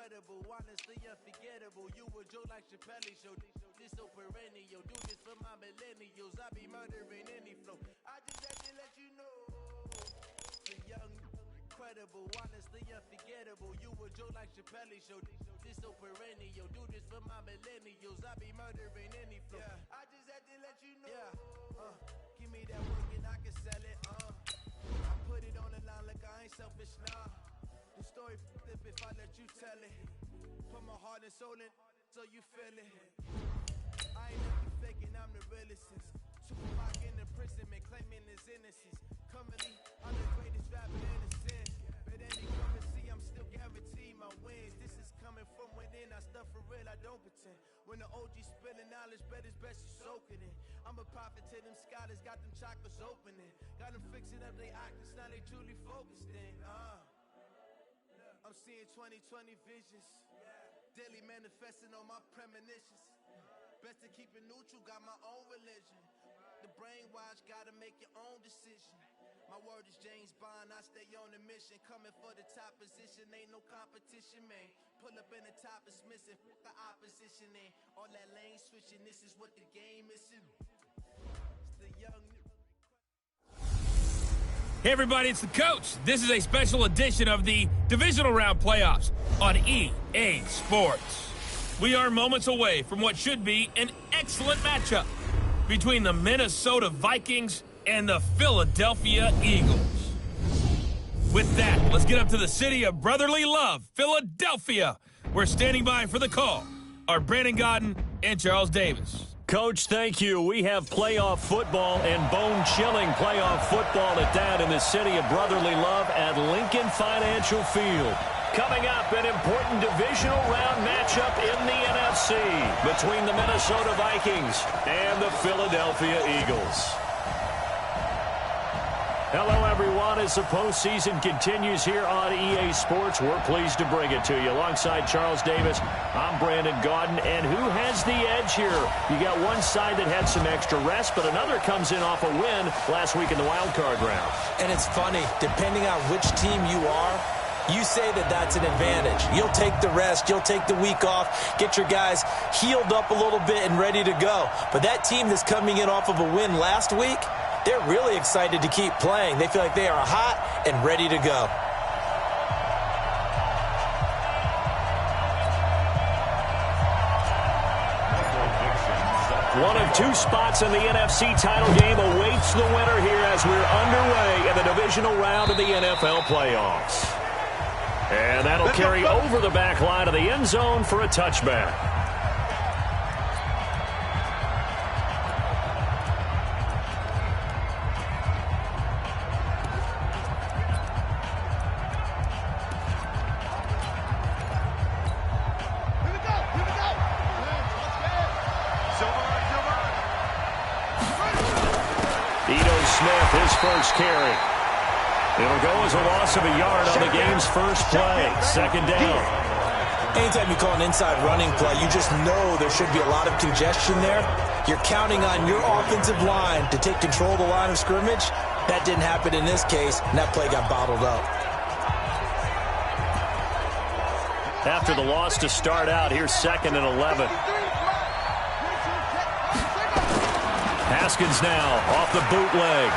incredible, honestly unforgettable. You a joke like Chappelle Show. This so perennial, do this for my millennials. I be murdering any flow. I just had to let you know. The young, incredible, honestly unforgettable. You a joke like Chappelle Show. This so perennial, do this for my millennials. I be murdering any flow. I just had to let you know. Give me that work and I can sell it. I put it on the line like I ain't selfish, nah. The story flip if I let you tell it. Put my heart and soul in so you feel it. I ain't never faking, I'm the realest since Tupac in imprisonment, claiming his innocence. Currently, I'm the greatest rapper in the sin. But any currency, I'm still guaranteed my wins. This is coming from within, I stuff for real, I don't pretend. When the OG spilling knowledge, bet it's best you soak it in. I'm a prophet to them scholars, got them chakras opening. Got them fixing up their octaves, now they truly focused in. I'm seeing 2020 visions. Daily manifesting on my premonitions. Best to keep it neutral, got my own religion. The brainwash, gotta make your own decision. My word is James Bond, I stay on a mission. Coming for the top position, ain't no competition, man. Pull up in the top is missing, the opposition in. All that lane switching, this is what the game is. It's the young. Hey everybody, it's the coach. This is a special edition of the Divisional Round Playoffs on EA Sports. We are moments away from what should be an excellent matchup between the Minnesota Vikings and the Philadelphia Eagles. With that, let's get up to the city of brotherly love, Philadelphia. We're standing by for the call are Brandon Gaudin and Charles Davis. Coach, thank you. We have playoff football and bone-chilling playoff football at that in the city of brotherly love at Lincoln Financial Field. Coming up, an important divisional round matchup in the NFC between the Minnesota Vikings and the Philadelphia Eagles. Hello, everyone. As the postseason continues here on EA Sports, we're pleased to bring it to you. Alongside Charles Davis, I'm Brandon Gaudin. And who has the edge here? You got one side that had some extra rest, but another comes in off a win last week in the wild card round. And it's funny, depending on which team you are, you say that that's an advantage. You'll take the rest, you'll take the week off, get your guys healed up a little bit and ready to go. But that team that's coming in off of a win last week, they're really excited to keep playing. They feel like they are hot and ready to go. One of two spots in the NFC title game awaits the winner here as we're underway in the divisional round of the NFL playoffs. And that'll carry over the back line of the end zone for a touchback. First carry. It'll go as a loss of a yard on the game's first play. Second down. Anytime you call an inside running play, you just know there should be a lot of congestion there. You're counting on your offensive line to take control of the line of scrimmage. That didn't happen in this case, and that play got bottled up. After the loss to start out, here's 2nd and 11. Haskins now off the bootleg.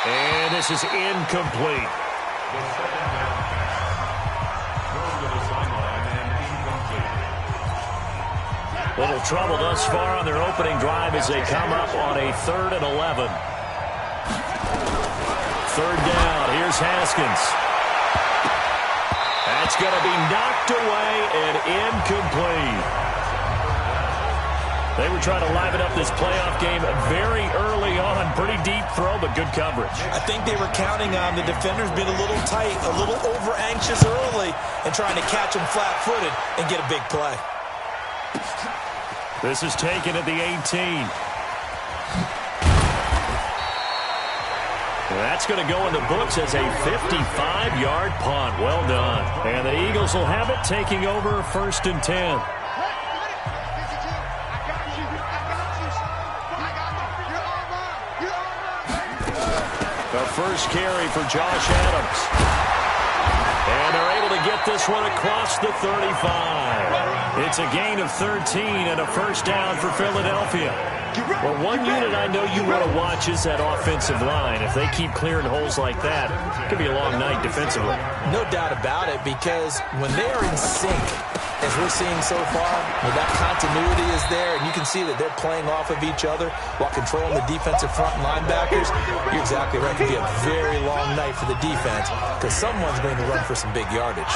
And this is incomplete. Little trouble thus far on their opening drive as they come up on a 3rd and 11. 3rd down. Here's Haskins. That's going to be knocked away and incomplete. They were trying to liven up this playoff game very early on. Pretty deep throw, but good coverage. I think they were counting on the defenders being a little tight, a little over-anxious early, and trying to catch them flat-footed and get a big play. This is taken at the 18. That's going to go in the books as a 55-yard punt. Well done. And the Eagles will have it, taking over 1st and 10. The first carry for Josh Adams. And they're able to get this one across the 35. It's a gain of 13 and a first down for Philadelphia. Well, one unit I know you want to watch is that offensive line. If they keep clearing holes like that, it could be a long night defensively. No doubt about it, because when they are in sync, as we're seeing so far, when that continuity is there, and you can see that they're playing off of each other while controlling the defensive front linebackers, you're exactly right. It could be a very long night for the defense because someone's going to run for some big yardage.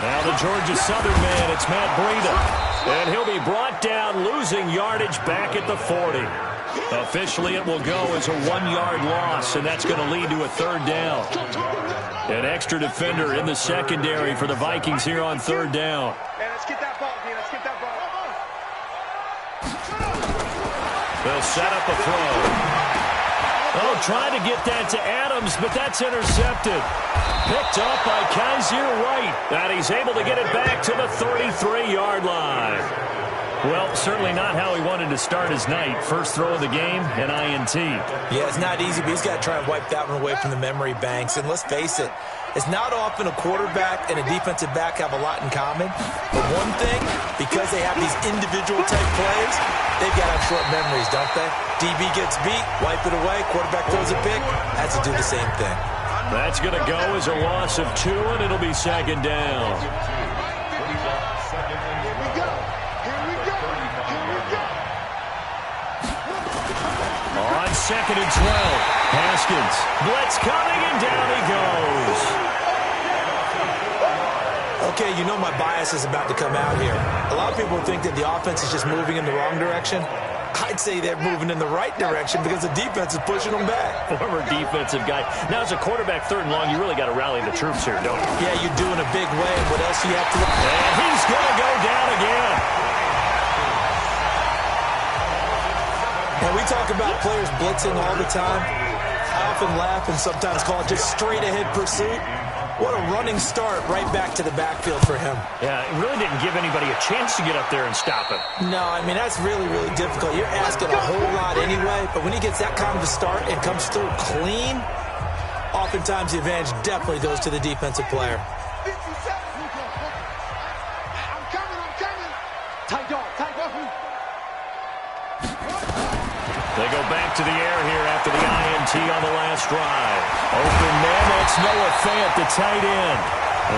Now the Georgia Southern man, it's Matt Breida. And he'll be brought down, losing yardage back at the 40. Officially, it will go as a 1-yard loss, and that's going to lead to a third down. An extra defender in the secondary for the Vikings here on third down. Hey, let's get that ball, Let's get that ball. They'll set up a throw. Oh, trying to get that to Adams, but that's intercepted. Picked up by Kaiser White. And he's able to get it back to the 33-yard line. Well, certainly not how he wanted to start his night. First throw of the game, an INT. Yeah, it's not easy, but he's got to try and wipe that one away from the memory banks. And let's face it, it's not often a quarterback and a defensive back have a lot in common. But one thing, because they have these individual type plays, they've got to have short memories, don't they? DB gets beat, wipe it away, quarterback throws a pick, has to do the same thing. That's going to go as a loss of 2, and it'll be second down. On second and 12, Haskins. Blitz coming, and down he goes. Okay, you know my bias is about to come out here. A lot of people think that the offense is just moving in the wrong direction. I'd say they're moving in the right direction because the defense is pushing them back. Former defensive guy. Now, as a quarterback, third and long, you really got to rally the troops here, don't you? Yeah, you do in a big way. What else do you have to look? And he's going to go down again. And we talk about players blitzing all the time. I often laugh and sometimes call it just straight-ahead pursuit. What a running start right back to the backfield for him. Yeah, it really didn't give anybody a chance to get up there and stop him. No, I mean, that's really, really difficult. You're asking a whole lot anyway, but when he gets that kind of a start and comes through clean, oftentimes the advantage definitely goes to the defensive player. I'm coming. Tight dog. They go back to the air here after the INT on the last drive. Open man, that's Noah Fant, the tight end.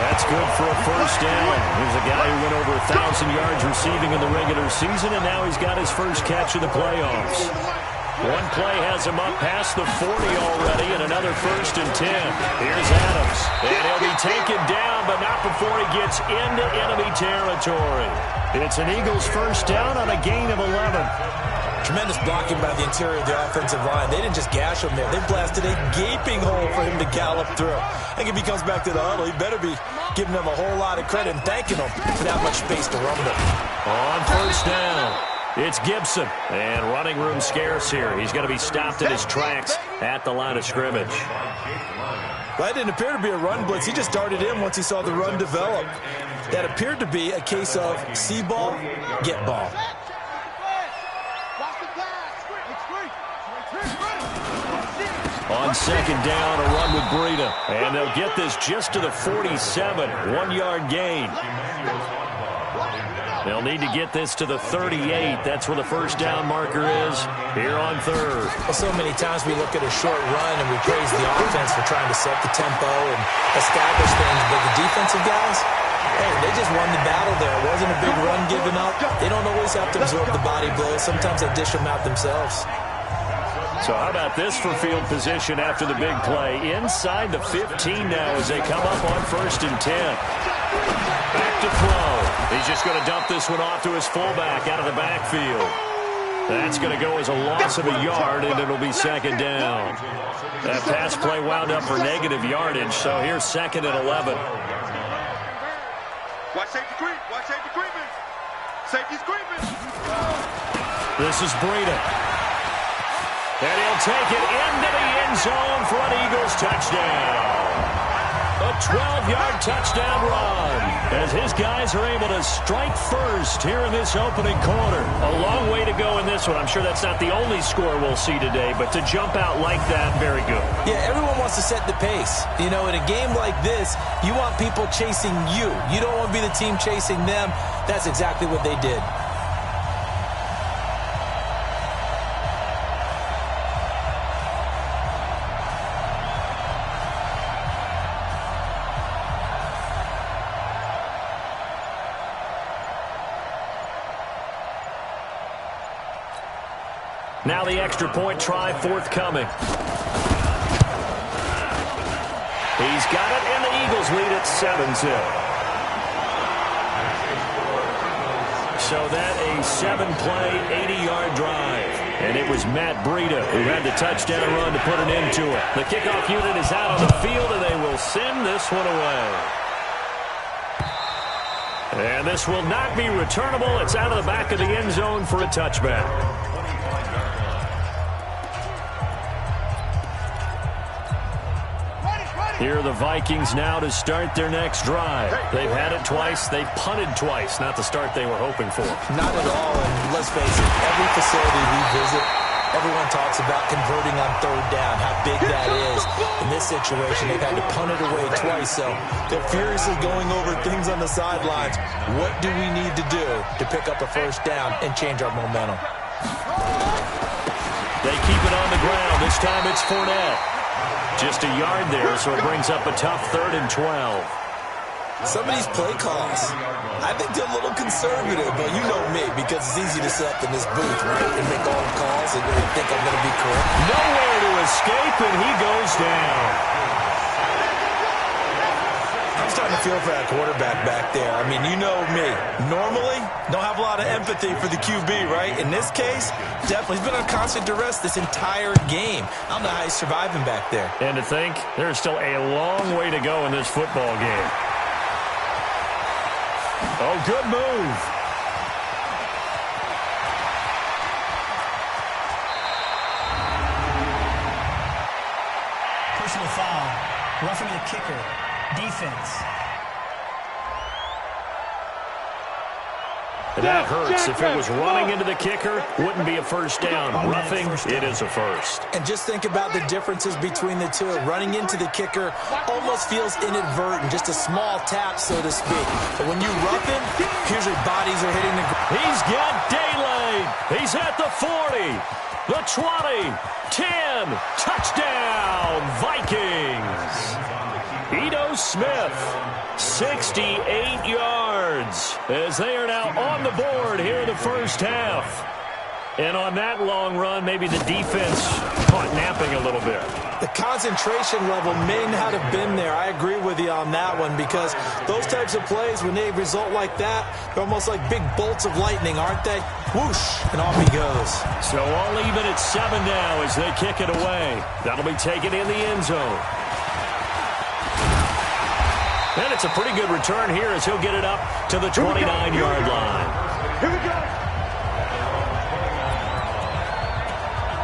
That's good for a first down. Here's a guy who went over 1,000 yards receiving in the regular season, and now he's got his first catch of the playoffs. One play has him up past the 40 already, and another first and 10. Here's Adams, and he'll be taken down, but not before he gets into enemy territory. It's an Eagles first down on a gain of 11. Tremendous blocking by the interior of the offensive line. They didn't just gash him there. They blasted a gaping hole for him to gallop through. I think if he comes back to the huddle, he better be giving them a whole lot of credit and thanking them for that much space to run with. On first down, it's Gibson. And running room scarce here. He's going to be stopped in his tracks at the line of scrimmage. That didn't appear to be a run blitz. He just darted in once he saw the run develop. That appeared to be a case of see ball, get ball. On second down, a run with Breida. And they'll get this just to the 47, 1-yard gain. They'll need to get this to the 38. That's where the first down marker is here on third. Well, so many times we look at a short run and we praise the offense for trying to set the tempo and establish things. But the defensive guys, hey, they just won the battle there. It wasn't a big run given up. They don't always have to absorb the body blows. Sometimes they dish them out themselves. So how about this for field position after the big play? Inside the 15 now as they come up on first and 10. Back to throw. He's just going to dump this one off to his fullback out of the backfield. That's going to go as a loss of a yard, and it'll be second down. That pass play wound up for negative yardage, so here's second and 11. Watch safety creep. Watch safety creeping. Safety's creeping. This is Breida. And he'll take it into the end zone for an Eagles touchdown. A 12-yard touchdown run as his guys are able to strike first here in this opening quarter. A long way to go in this one. I'm sure that's not the only score we'll see today, but to jump out like that, very good. Yeah, everyone wants to set the pace. You know, in a game like this, you want people chasing you. You don't want to be the team chasing them. That's exactly what they did. Now the extra point try forthcoming. He's got it, and the Eagles lead at 7-0. So that a 7-play, 80-yard drive. And it was Matt Breida who had the touchdown run to put an end to it. The kickoff unit is out on the field, and they will send this one away. And this will not be returnable. It's out of the back of the end zone for a touchback. Here are the Vikings now to start their next drive. They've had it twice. They've punted twice. Not the start they were hoping for. Not at all. And let's face it, every facility we visit, everyone talks about converting on third down, how big that is. In this situation, they've had to punt it away twice, so they're furiously going over things on the sidelines. What do we need to do to pick up a first down and change our momentum? They keep it on the ground. This time it's Fournette. Just a yard there, so it brings up a tough 3rd and 12. Some of these play calls, I think they're a little conservative, but you know me, because it's easy to sit up in this booth, right, and make all the calls and really think I'm going to be correct. Nowhere to escape, and he goes down. I'm starting to feel for that quarterback back there. I mean, you know me. Normally, don't have a lot of empathy for the QB, right? In this case, definitely. He's been on constant duress this entire game. I don't know how he's surviving back there. And to think, there's still a long way to go in this football game. Oh, good move. Personal foul. Roughing the kicker. Defense. And that hurts. If it was running into the kicker, wouldn't be a first down. Roughing, it is a first. And just think about the differences between the two. Running into the kicker almost feels inadvertent, just a small tap, so to speak. But when you rough him, here's your bodies are hitting the ground. He's got daylight. He's at the 40, the 20, 10. Touchdown, Vikings. Ito Smith, 68 yards, as they are now on the board here in the first half. And on that long run, maybe the defense caught napping a little bit. The concentration level may not have been there. I agree with you on that one, because those types of plays, when they result like that, they're almost like big bolts of lightning, aren't they? Whoosh, and off he goes. So all even at 7 now as they kick it away. That'll be taken in the end zone. And it's a pretty good return here as he'll get it up to the 29-yard line. Here we go.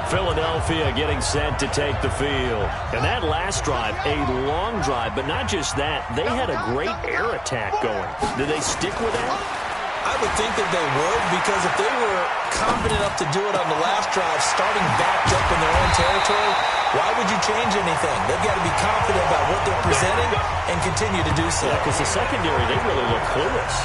Philadelphia getting set to take the field. And that last drive, a long drive, but not just that. They had a great air attack going. Did they stick with that? I would think that they would, because if they were confident enough to do it on the last drive, starting backed up in their own territory, why would you change anything? They've got to be confident about what they're presenting and continue to do so. Yeah, because the secondary, they really look clueless.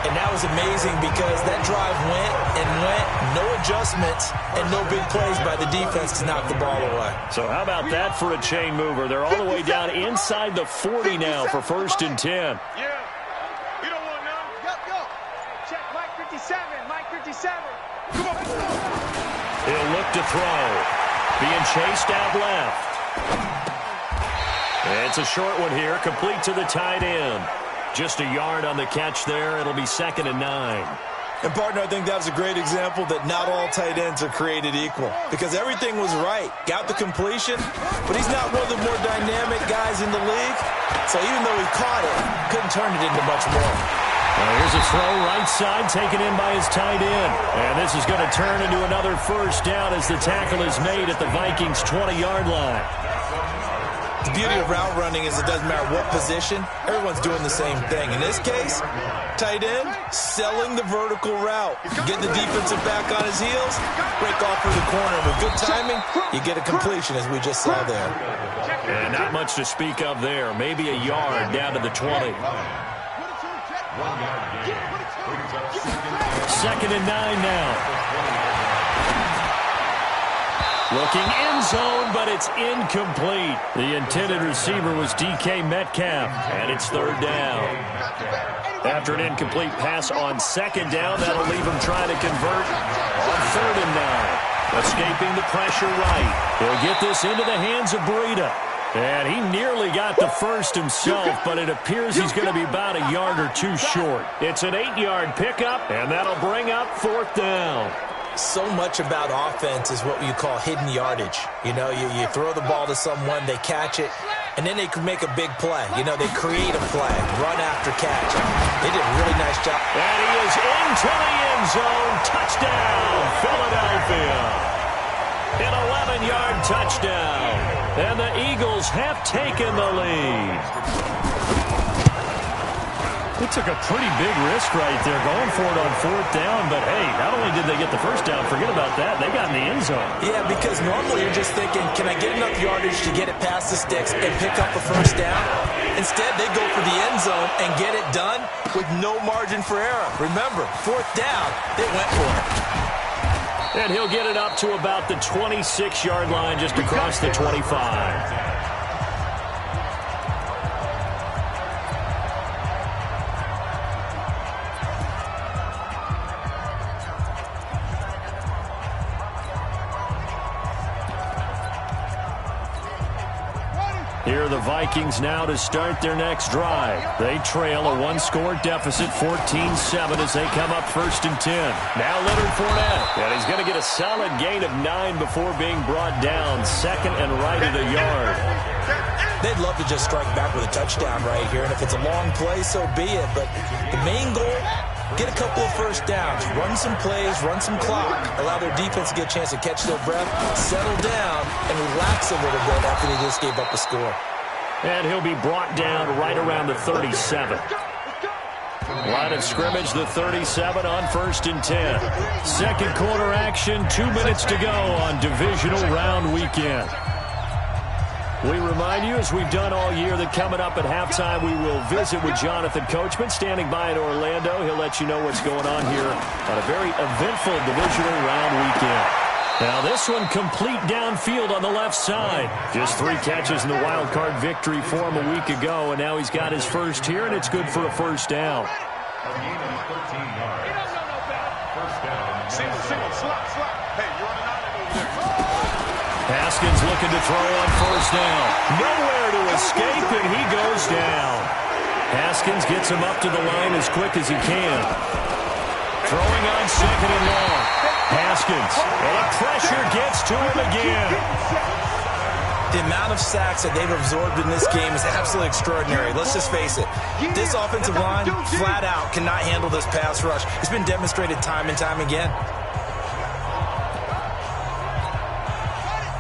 And that was amazing, because that drive went and went, no adjustments, and no big plays by the defense to knock the ball away. So how about that for a chain mover? They're all the way down inside the 40 now for 1st and 10. Yeah. You don't want none. Yo. Check Mike 57. Mike 57. Come on. He'll look to throw. Being chased out left. It's a short one here, complete to the tight end. Just a yard on the catch there. It'll be 2nd and 9. And, partner, I think that was a great example that not all tight ends are created equal, because everything was right. Got the completion, but he's not one of the more dynamic guys in the league. So even though he caught it, couldn't turn it into much more. Now here's a throw right side, taken in by his tight end. And this is going to turn into another first down as the tackle is made at the Vikings' 20-yard line. The beauty of route running is it doesn't matter what position, everyone's doing the same thing. In this case, tight end, selling the vertical route. Get the defensive back on his heels, break off for the corner. With good timing, you get a completion, as we just saw there. And not much to speak of there. Maybe a yard down to the 20. 2nd and 9 now. Looking end zone, but it's incomplete. The intended receiver was DK Metcalf, and it's 3rd down. After an incomplete pass on 2nd down, that'll leave him trying to convert on 3rd and 9. Escaping the pressure right. He'll get this into the hands of Breida. And he nearly got the first himself, but it appears he's going to be about a yard or two short. It's an 8-yard pickup, and that'll bring up 4th down. So much about offense is what you call hidden yardage. You know, you throw the ball to someone, they catch it, and then they can make a big play. You know, they create a play, run after catch. They did a really nice job. And he is into the end zone. Touchdown, Philadelphia. An 11-yard touchdown. And the Eagles have taken the lead. They took a pretty big risk right there going for it on 4th down. But, hey, not only did they get the first down, forget about that, they got in the end zone. Yeah, because normally you're just thinking, can I get enough yardage to get it past the sticks and pick up a first down? Instead, they go for the end zone and get it done with no margin for error. Remember, 4th down, they went for it. And he'll get it up to about the 26-yard line just across the 25. Here are the Vikings now to start their next drive. They trail a 1-score deficit, 14-7, as they come up 1st and 10. Now Leonard Fournette. And he's going to get a solid gain of 9 before being brought down. 2nd and right at a yard. They'd love to just strike back with a touchdown right here. And if it's a long play, so be it. But the main goal, get a couple of first downs, run some plays, run some clock, allow their defense to get a chance to catch their breath, settle down, and relax a little bit after they just gave up a score. And he'll be brought down right around the 37. Line of scrimmage, the 37 on 1st and 10. Second quarter action, 2 minutes to go on divisional round weekend. We remind you, as we've done all year, that coming up at halftime, we will visit with Jonathan Coachman, standing by in Orlando. He'll let you know what's going on here on a very eventful divisional round weekend. Now this one complete downfield on the left side. Just 3 catches in the wild card victory for him a week ago, and now he's got his first here, and it's good for a first down. Haskins looking to throw on first down. Nowhere to escape, and he goes down. Haskins gets him up to the line as quick as he can. Throwing on 2nd and long. Haskins, and the pressure gets to him again. The amount of sacks that they've absorbed in this game is absolutely extraordinary. Let's just face it. This offensive line, flat out, cannot handle this pass rush. It's been demonstrated time and time again.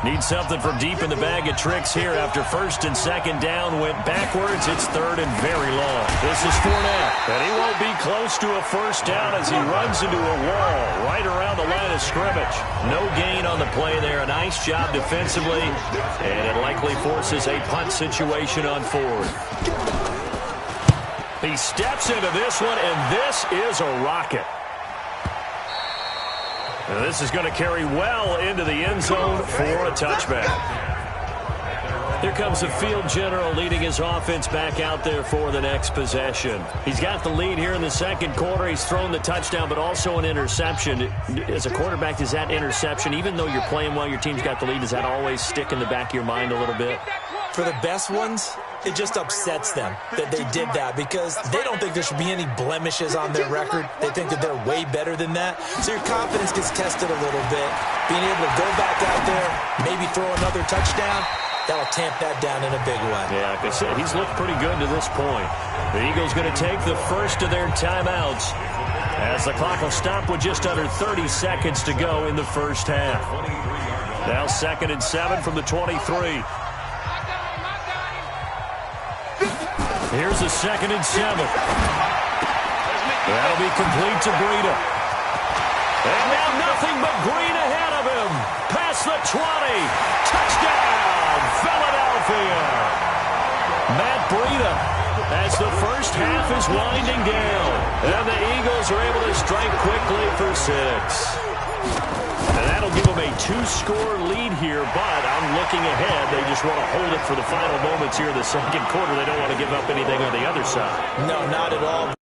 Need something from deep in the bag of tricks here after 1st and 2nd down went backwards. It's 3rd and very long. This is Fournette, and he won't be close to a first down as he runs into a wall right around the line of scrimmage. No gain on the play there. A nice job defensively, and it likely forces a punt situation on 4th. He steps into this one, and this is a rocket. And this is going to carry well into the end zone for a touchback. Here comes the field general leading his offense back out there for the next possession. He's got the lead here in the second quarter. He's thrown the touchdown, but also an interception. As a quarterback, does that interception, even though you're playing well, your team's got the lead, does that always stick in the back of your mind a little bit? For the best ones, it just upsets them that they did that because they don't think there should be any blemishes on their record. They think that they're way better than that. So your confidence gets tested a little bit. Being able to go back out there, maybe throw another touchdown, that'll tamp that down in a big way. Yeah, like I said, he's looked pretty good to this point. The Eagles going to take the first of their timeouts as the clock will stop with just under 30 seconds to go in the first half. Now 2nd and 7 from the 23. Here's a 2nd and 7. That'll be complete to Breida. And now nothing but green ahead of him. Past the 20. Touchdown, Philadelphia. Matt Breida as the first half is winding down. And the Eagles are able to strike quickly for 6. And that'll give them a 2-score lead here, but I'm looking ahead. They just want to hold it for the final moments here in the second quarter. They don't want to give up anything on the other side. No, not at all.